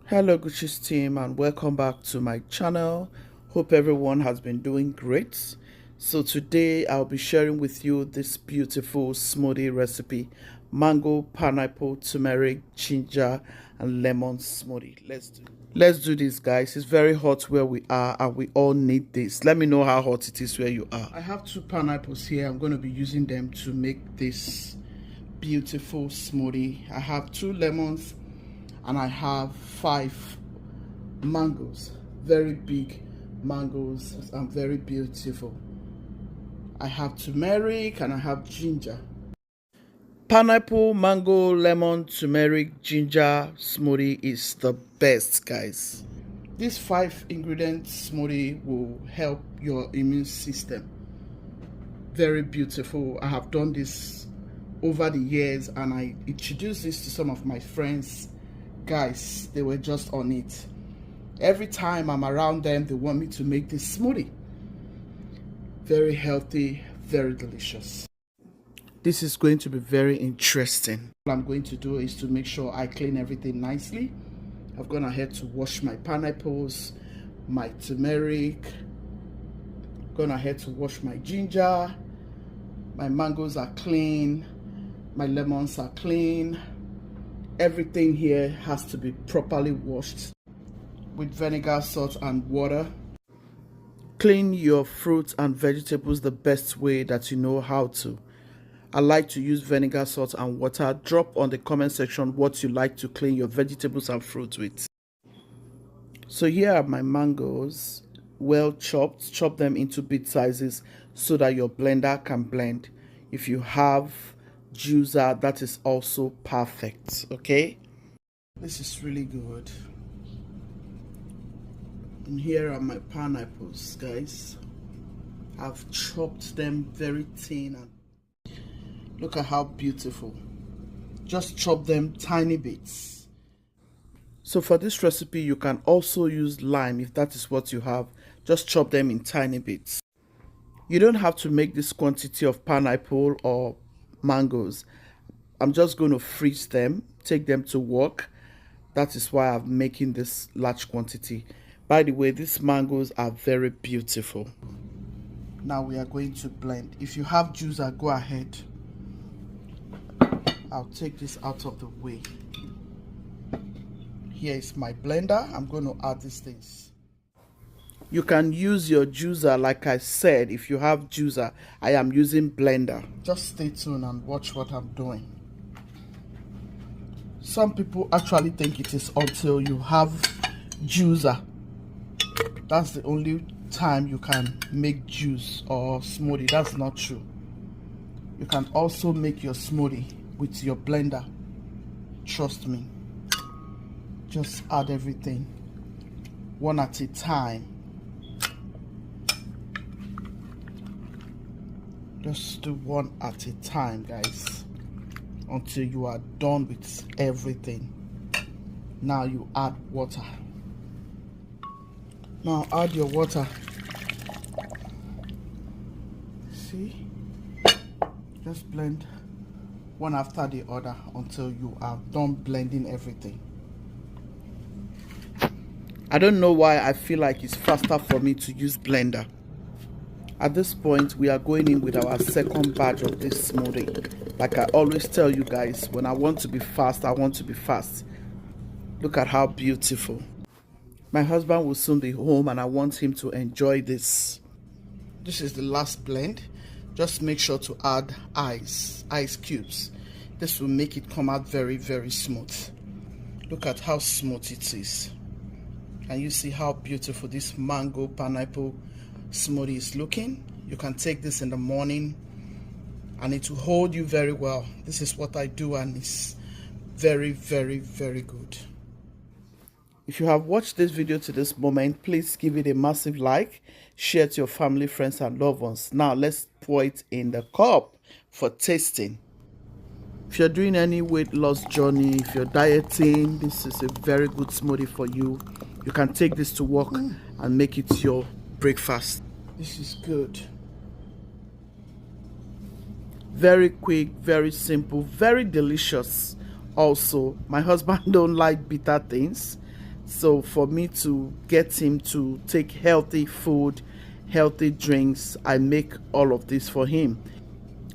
Hello Gucci's team and welcome back to my channel. Hope everyone has been doing great. So today I'll be sharing with you this beautiful smoothie recipe: mango, pineapple, turmeric, ginger and lemon smoothie. Let's do this, guys. It's very hot where we are and we all need this. Let me know how hot it is where you are. I have two pineapples here. I'm going to be using them to make this beautiful smoothie. I have two lemons and I have 5 mangoes, very big mangoes and very beautiful. I have turmeric and I have ginger. Pineapple, mango, lemon, turmeric, ginger smoothie is the best, guys. This 5 ingredient smoothie will help your immune system. Very beautiful. I have done this over the years and I introduced this to some of my friends. Guys, they were just on it. Every time I'm around them, they want me to make this smoothie. Very healthy, very delicious. This is going to be very interesting. What I'm going to do is to make sure I clean everything nicely. I've gone ahead to wash my pineapples, my turmeric, gone ahead to wash my ginger. My mangoes are clean, my lemons are clean. Everything here has to be properly washed with vinegar, salt and water. Clean your fruits and vegetables the best way that you know how to. I like to use vinegar, salt and water. Drop on the comment section what you like to clean your vegetables and fruits with. So here are my mangoes, well chopped. Chop them into bit sizes so that your blender can blend. If you have juicer, that is also perfect. Okay, this is really good. And here are my pineapples, guys. I've chopped them very thin and look at how beautiful. Just chop them tiny bits. So for this recipe you can also use lime if that is what you have. Just chop them in tiny bits. You don't have to make this quantity of pineapple or mangoes. I'm just going to freeze them, take them to work. That is why I'm making this large quantity. By the way, these mangoes are very beautiful. Now we are going to blend. If you have juicer, go ahead. I'll take this out of the way. Here is my blender. I'm going to add these things. You can use your juicer, like I said. If you have juicer, I am using blender. Just stay tuned and watch what I'm doing. Some people actually think it is until you have juicer. That's the only time you can make juice or smoothie. That's not true. You can also make your smoothie with your blender. Trust me. Just add everything one at a time. Just do one at a time, guys, until you are done with everything. Now you add water. Now add your water. See? Just blend one after the other until you are done blending everything. I don't know why I feel like it's faster for me to use blender. At this point, we are going in with our second batch of this smoothie. Like I always tell you guys, when I want to be fast, I want to be fast. Look at how beautiful. My husband will soon be home and I want him to enjoy this. This is the last blend. Just make sure to add ice cubes. This will make it come out very, very smooth. Look at how smooth it is. And you see how beautiful this mango pineapple smoothie is looking. You can take this in the morning and it will hold you very well. This is what I do and it's very, very, very good. If you have watched this video to this moment, please give it a massive like, share to your family, friends and loved ones. Now let's pour it in the cup for tasting. If you're doing any weight loss journey, if you're dieting, this is a very good smoothie for you. You can take this to work and make it your breakfast. This is good. Very quick, very simple, very delicious. Also, my husband don't like bitter things. So for me to get him to take healthy food, healthy drinks, I make all of this for him.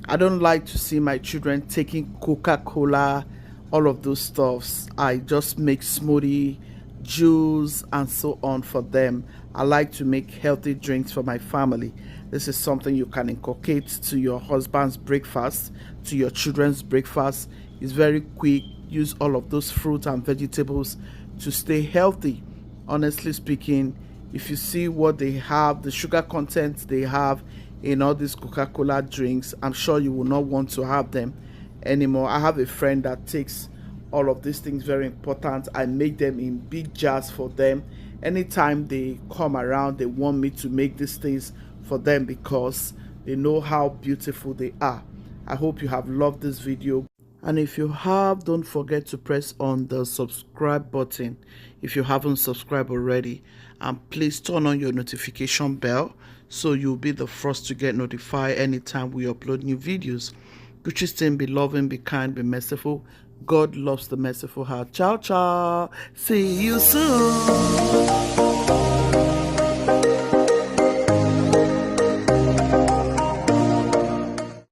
I don't like to see my children taking Coca-Cola, all of those stuffs. I just make smoothie, juice, and so on for them. I like to make healthy drinks for my family. This is something you can inculcate to your husband's breakfast, to your children's breakfast. It's very quick. Use all of those fruits and vegetables to stay healthy. Honestly speaking, if you see what they have, the sugar content they have in all these Coca-Cola drinks, I'm sure you will not want to have them anymore. I have a friend that takes all of these things very important. I make them in big jars for them. Anytime they come around, they want me to make these things for them because they know how beautiful they are. I hope you have loved this video. And if you have, don't forget to press on the subscribe button if you haven't subscribed already. And please turn on your notification bell so you'll be the first to get notified anytime we upload new videos. Gucci's team, be loving, be kind, be merciful. God loves the merciful heart. Ciao, ciao. See you soon.